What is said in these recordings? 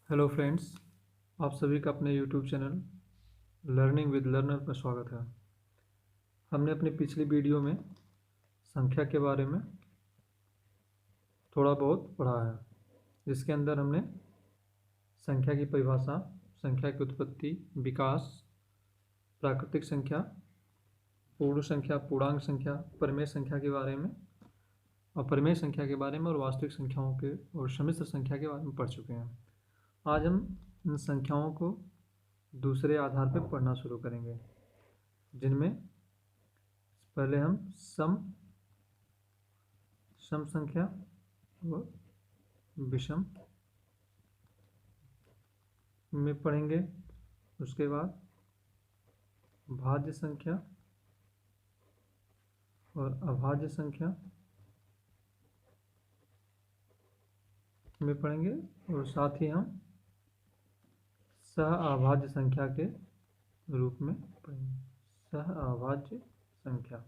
Hello friends, आप सभी का अपने YouTube channel learning with learner पर स्वागत है। हमने अपनी पिछली वीडियो में संख्या के बारे में थोड़ा बहुत पढ़ा है, जिसके अंदर हमने संख्या की परिभाषा, संख्या की उत्पत्ति, विकास, प्राकृतिक संख्या, पूर्ण संख्या, पूर्णांक संख्या, परिमेय संख्या के बारे में अपरिमेय संख्या के बारे में और वास्तविक संख्याओं के और सम्मिश्र संख्या के बारे में पढ़ चुके हैं। आज हम इन संख्याओं को दूसरे आधार पर पढ़ना शुरू करेंगे, जिनमें पहले हम सम संख्या व विषम में पढ़ेंगे। उसके बाद भाज्य संख्या और अभाज्य संख्या में पढ़ेंगे, और साथ ही हम सह अभाज्य संख्या के रूप में पढ़ेंगे। सह अभाज्य संख्या।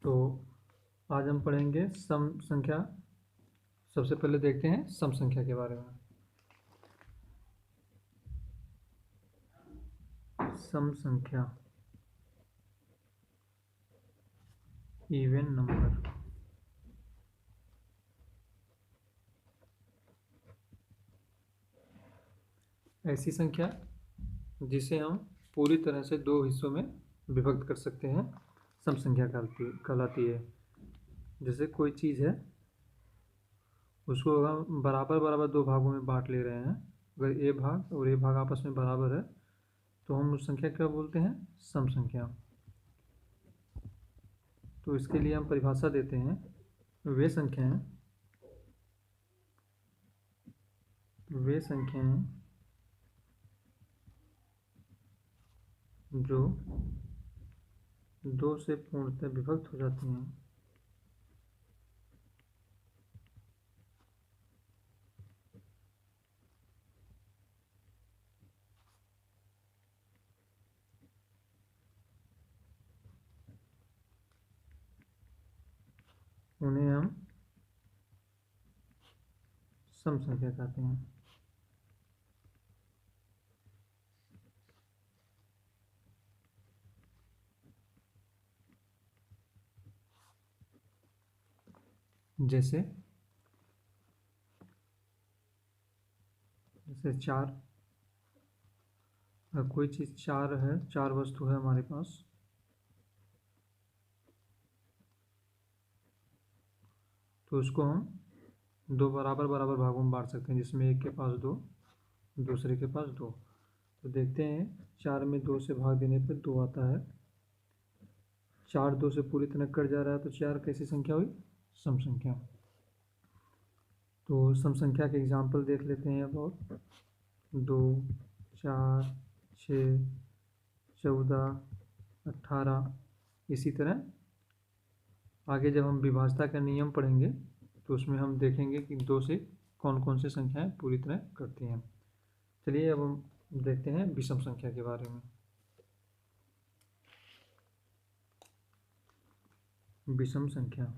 तो आज हम पढ़ेंगे सम संख्या। सबसे पहले देखते हैं सम संख्या के बारे में। सम संख्या, इवन नंबर। ऐसी संख्या जिसे हम पूरी तरह से दो हिस्सों में विभक्त कर सकते हैं, सम संख्या कहलाती है। जैसे कोई चीज़ है, उसको हम बराबर बराबर दो भागों में बांट ले रहे हैं। अगर ए भाग और ए भाग आपस में बराबर है तो हम उस संख्या क्या बोलते हैं? सम संख्या। तो इसके लिए हम परिभाषा देते हैं, वे संख्याएं जो दो से पूर्णतः विभक्त हो जाती हैं उन्हें हम सम संख्या कहते हैं। जैसे चार। अगर कोई चीज़ चार है, चार वस्तु है हमारे पास, तो उसको हम दो बराबर बराबर भागों में बांट सकते हैं, जिसमें एक के पास दो, दूसरे के पास दो। तो देखते हैं, चार में दो से भाग देने पर दो आता है। चार दो से पूरी तरह कट जा रहा है, तो चार कैसी संख्या हुई? सम संख्या। तो सम संख्या के एग्जाम्पल देख लेते हैं अब। और 2, 4, 6, 14, 18। इसी तरह आगे जब हम विभाज्यता का नियम पढ़ेंगे तो उसमें हम देखेंगे कि दो से कौन कौन सी संख्याएं पूरी तरह करती हैं। चलिए अब हम देखते हैं विषम संख्या के बारे में। विषम संख्या,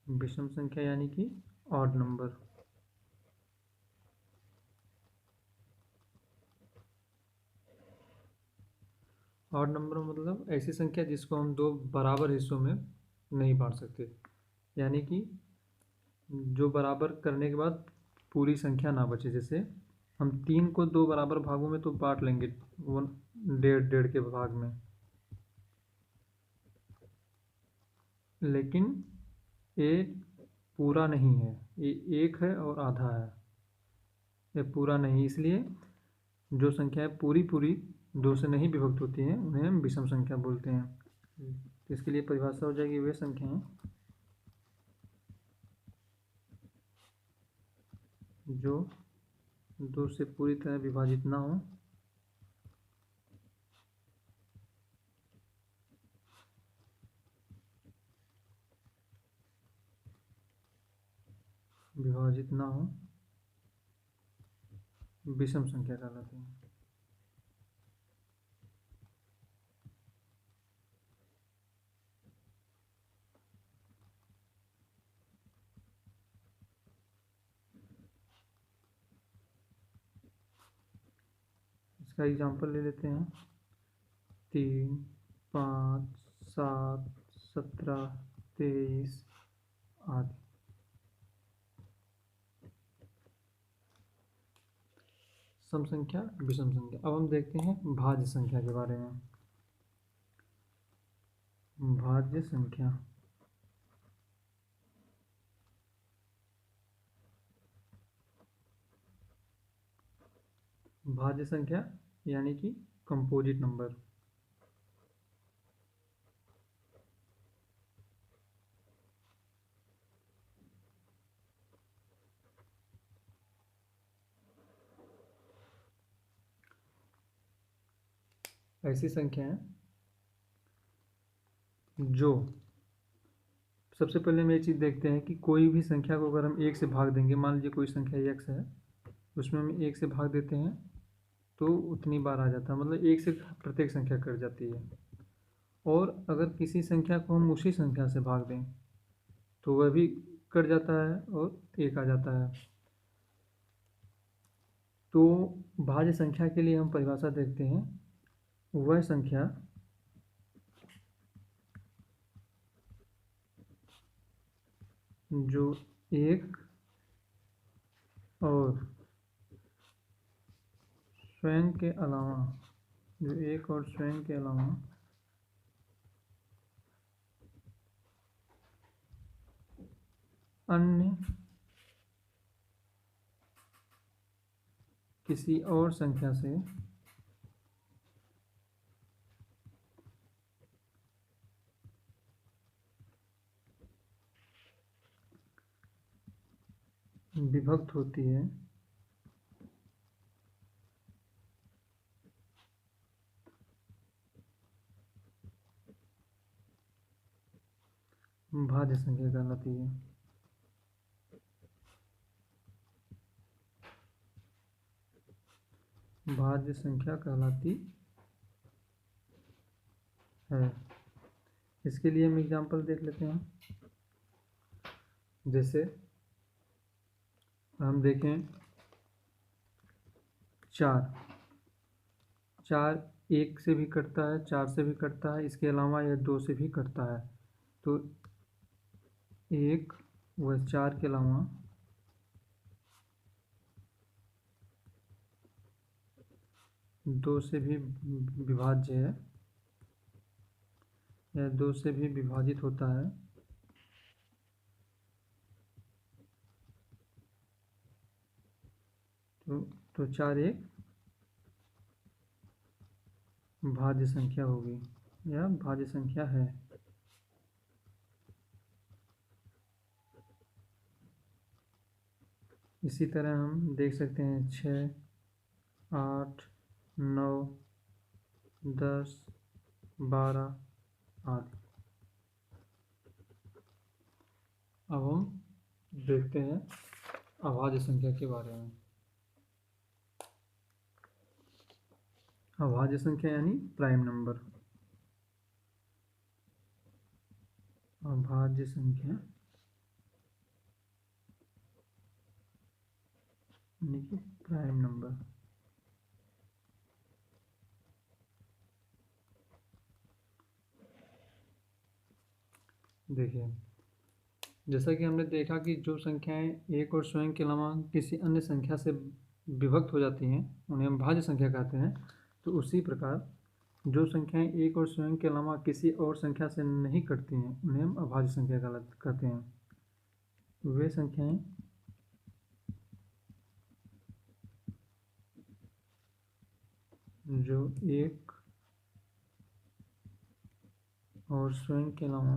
विषम संख्या यानी कि ऑड नंबर। ऑड नंबर मतलब ऐसी संख्या जिसको हम दो बराबर हिस्सों में नहीं बांट सकते, यानी कि जो बराबर करने के बाद पूरी संख्या ना बचे। जैसे हम 3 को दो बराबर भागों में तो बांट लेंगे, 1.5 के भाग में, लेकिन ये पूरा नहीं है, ये एक है और आधा है, ये पूरा नहीं। इसलिए जो संख्याएं पूरी पूरी दो से नहीं विभक्त होती हैं उन्हें हम विषम संख्या बोलते हैं। तो इसके लिए परिभाषा हो जाएगी, वे संख्याएं जो दो से पूरी तरह विभाजित ना हो, विषम संख्या कहलाती हैं। इसका एग्जांपल ले लेते हैं 3, 5, 7, 17, 23 आदि। सम संख्या, विषम संख्या। अब हम देखते हैं भाज्य संख्या के बारे में। भाज्य संख्या भाज्य संख्या यानी कि कंपोजिट नंबर। ऐसी संख्याएं जो, सबसे पहले हम ये चीज़ देखते हैं कि कोई भी संख्या को अगर हम 1 से भाग देंगे, मान लीजिए कोई संख्या x है, उसमें हम 1 से भाग देते हैं तो उतनी बार आ जाता है, मतलब 1 से प्रत्येक संख्या कट जाती है। और अगर किसी संख्या को हम उसी संख्या से भाग दें तो वह भी कट जाता है और 1 आ जाता है। तो भाज्य संख्या के लिए हम परिभाषा देखते हैं, वह संख्या जो 1 और स्वयं के अलावा अन्य किसी और संख्या से विभक्त होती है, भाज्य संख्या कहलाती है। भाज्य संख्या कहलाती है। इसके लिए हम एग्जांपल देख लेते हैं। जैसे हम देखें 4 1 से भी कटता है, 4 से भी कटता है, इसके अलावा यह 2 से भी कटता है। तो 1 व 4 के अलावा 2 से भी विभाज्य है, यह 2 से भी विभाजित होता है। तो 4 एक भाज्य संख्या होगी या भाज्य संख्या है। इसी तरह हम देख सकते हैं 6, 8, 9, 10, 12 आदि। अब हम देखते हैं अभाज्य संख्या के बारे में। अभाज्य संख्या यानी प्राइम नंबर। अभाज्य संख्या यानी कि प्राइम नंबर। देखिए, जैसा कि हमने देखा कि जो संख्याएं 1 और स्वयं के अलावा किसी अन्य संख्या से विभक्त हो जाती हैं उन्हें हम भाज्य संख्या कहते हैं। तो उसी प्रकार जो संख्याएं 1 और स्वयं के अलावा किसी और संख्या से नहीं कटती हैं उन्हें हम अभाज्य संख्या कहते हैं। वे संख्याएं जो 1 और स्वयं के अलावा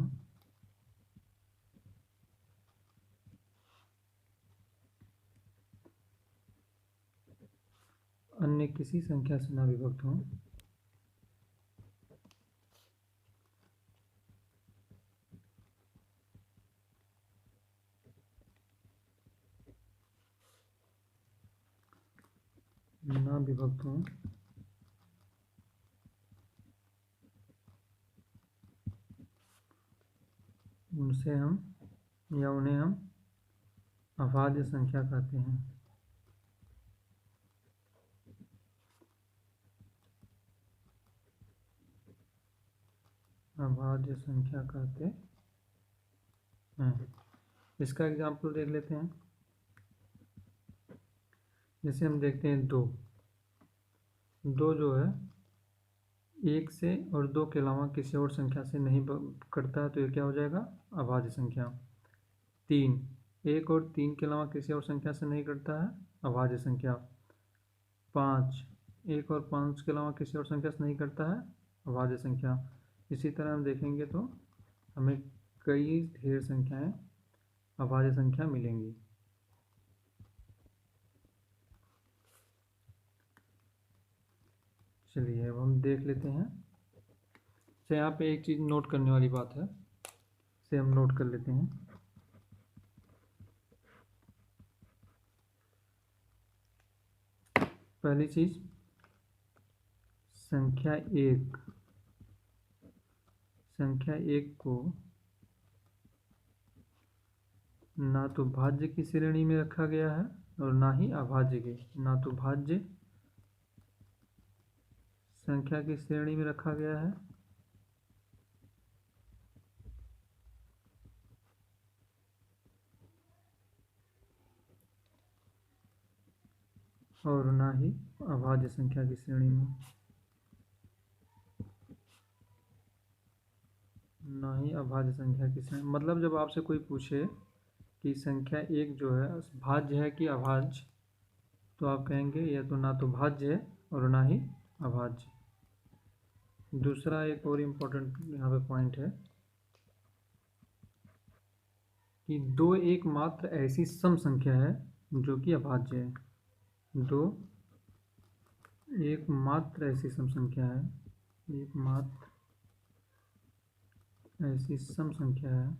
अन्य किसी संख्या से ना विभक्त हों उन्हें हम अभाज्य संख्या कहते हैं। अभाज्य संख्या कहते हैं। इसका एग्जाम्पल देख लेते हैं। जैसे हम देखते हैं दो जो है एक से और दो के अलावा किसी और संख्या से नहीं कटता है, तो ये क्या हो जाएगा? अभाज्य संख्या। तीन एक और तीन के अलावा किसी और संख्या से नहीं कटता है, अभाज्य संख्या। पाँच एक और पाँच के अलावा किसी और संख्या से नहीं कटता है, अभाज्य संख्या। इसी तरह हम देखेंगे तो हमें कई ढेर संख्याएं अभाज्य संख्या मिलेंगी। चलिए अब हम देख लेते हैं। तो यहाँ पे एक चीज़ नोट करने वाली बात है, इसे हम नोट कर लेते हैं। पहली चीज, संख्या एक को ना तो भाज्य की श्रेणी में रखा गया है और ना ही अभाज्य के। ना तो भाज्य संख्या की श्रेणी में रखा गया है और ना ही अभाज्य संख्या की श्रेणी में। ना ही अभाज्य संख्या की श्रेणी मतलब जब आपसे कोई पूछे कि संख्या एक जो है भाज्य है कि अभाज्य, तो आप कहेंगे यह तो ना तो भाज्य है और ना ही अभाज्य। दूसरा एक और इम्पोर्टेंट यहाँ पे पॉइंट है कि दो एकमात्र ऐसी सम संख्या है जो कि अभाज्य है। दो एकमात्र ऐसी सम संख्या है, एकमात्र ऐसी सम संख्या है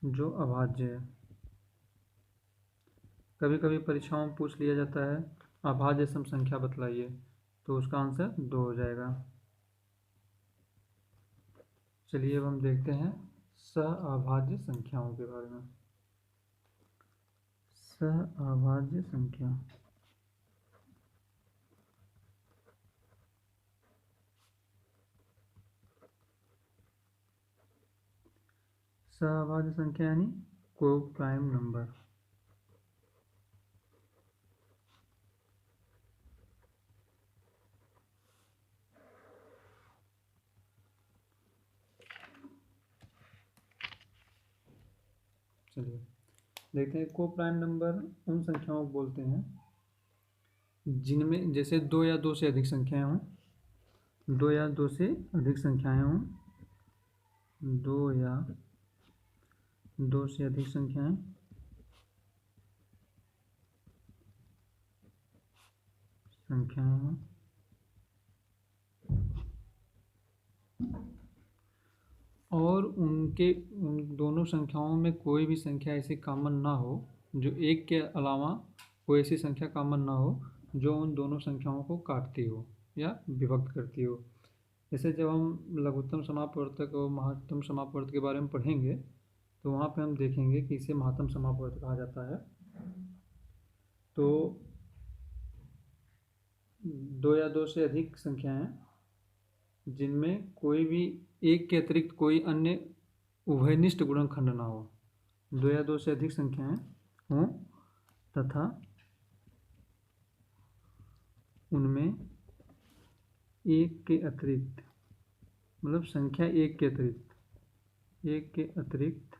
जो अभाज्य है। कभी कभी परीक्षाओं में पूछ लिया जाता है अभाज्य सम संख्या बतलाइए, तो उसका आंसर दो हो जाएगा। चलिए अब हम देखते हैं सहअभाज्य संख्याओं के बारे में। सहअभाज्य संख्या सहअभाज्य संख्या यानी को प्राइम नंबर। चलिए देखते हैं, को प्राइम नंबर उन संख्याओं को बोलते हैं जिनमें जैसे दो या दो से अधिक संख्याएं हों, दो या दो से अधिक संख्याएं हों, दो या दो से अधिक संख्याएं हों और उन दोनों संख्याओं में कोई भी संख्या ऐसी कॉमन ना हो, जो एक के अलावा कोई ऐसी संख्या कॉमन ना हो जो उन दोनों संख्याओं को काटती हो या विभक्त करती हो। जैसे जब हम लघुत्तम समापवर्तक और महत्तम समापवर्तक के बारे में पढ़ेंगे तो वहाँ पे हम देखेंगे कि इसे महत्तम समापवर्तक कहा जाता है। तो दो या दो से अधिक संख्याएं जिनमें कोई भी एक के अतिरिक्त कोई अन्य उभयनिष्ठ गुणनखंड ना हो, दो या दो से अधिक संख्याएं हों तथा उनमें एक के अतिरिक्त मतलब संख्या एक के अतिरिक्त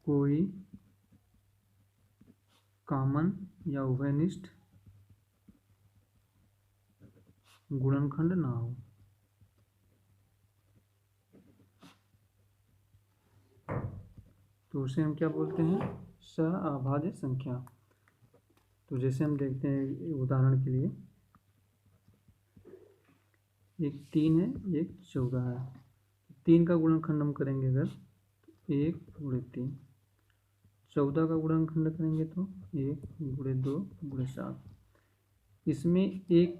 कोई कॉमन या उभयनिष्ठ गुणनखंड ना हो। तो उसे हम क्या बोलते हैं? सहअभाज्य संख्या। तो जैसे हम देखते हैं उदाहरण के लिए, एक 3 है, एक 14 है। 3 का गुणनखंड हम करेंगे अगर तो 1 गुणे 3, 14 का गुणनखंड करेंगे तो 1 गुणे 2 गुणे 7। इसमें एक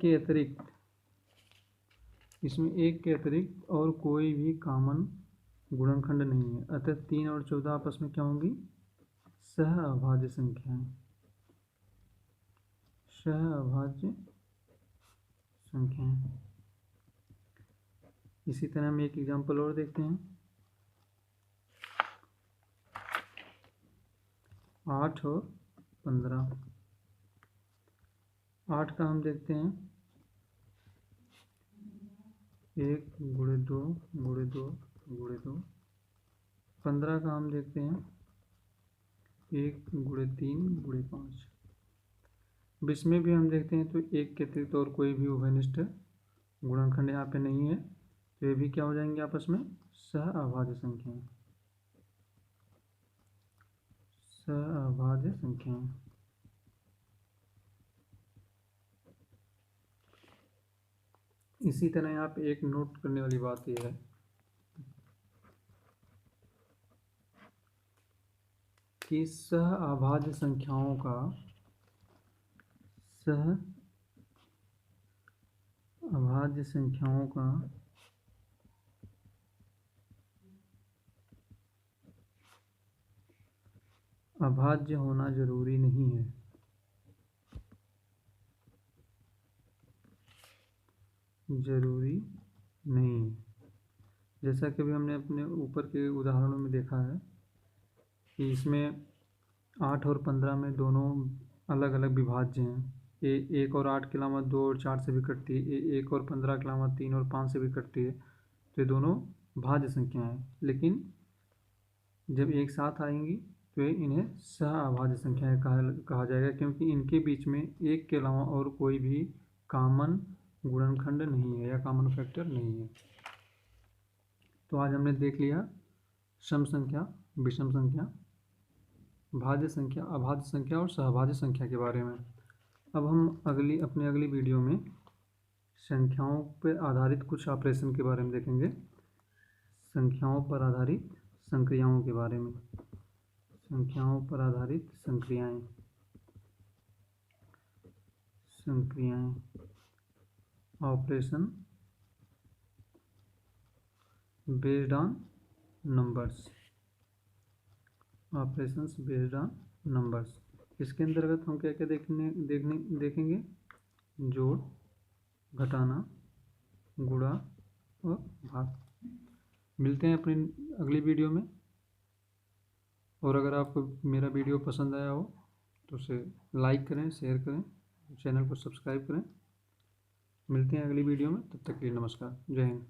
के अतिरिक्त और कोई भी कॉमन गुणनखंड नहीं है, अतः 3 और 14 आपस में क्या होंगी? सहअभाज्य संख्याएं, सहअभाज्य संख्याएं। इसी तरह हम एक एग्जांपल और देखते हैं। 8 और 15। 8 का हम देखते हैं 1 गुणे 2 गुणे 2 गुणे 2। 15 का हम देखते हैं 1 गुणे 3 गुणे 5। अब इसमें भी हम देखते हैं तो एक के अतिरिक्त और कोई भी उभयनिष्ठ गुणनखंड यहाँ पे नहीं है, तो ये भी क्या हो जाएंगे आपस में सहअभाज्य संख्याएं, सहअभाज्य संख्याएं। इसी तरह यहाँ पे एक नोट करने वाली बात यह है कि सहअभाज्य संख्याओं का सहअभाज्य संख्याओं का अभाज्य होना जरूरी नहीं है। जरूरी नहीं है। जैसा कि भी हमने अपने ऊपर के उदाहरणों में देखा है कि इसमें 8 और 15 में दोनों अलग अलग विभाज्य हैं। 1 और 8 के अलावा 2 और 4 से भी कटती है, 1 और 15 के अलावा 3 और 5 से भी कटती है। तो ये दोनों भाज्य संख्याएं हैं, लेकिन जब एक साथ आएंगी तो इन्हें सहअभाज्य संख्याएं कहा जाएगा, क्योंकि इनके बीच में एक के अलावा और कोई भी कॉमन गुणनखंड नहीं है या कॉमन फैक्टर नहीं है। तो आज हमने देख लिया सम संख्या, विषम संख्या, भाज्य संख्या, अभाज्य संख्या और सहभाज्य संख्या के बारे में। अब हम अपनी अगली वीडियो में संख्याओं पर आधारित कुछ ऑपरेशन के बारे में देखेंगे, संख्याओं पर आधारित संक्रियाओं के बारे में, संख्याओं पर आधारित संक्रियाएं, operation based on numbers, operations based on numbers. इसके अंतर्गत हम क्या क्या देखेंगे, जोड़, घटाना, गुणा और भाग। मिलते हैं अपनी अगली वीडियो में। और अगर आपको मेरा वीडियो पसंद आया हो तो उसे लाइक करें, शेयर करें, चैनल को सब्सक्राइब करें। मिलते हैं अगली वीडियो में, तब तक के लिए नमस्कार, जय हिंद।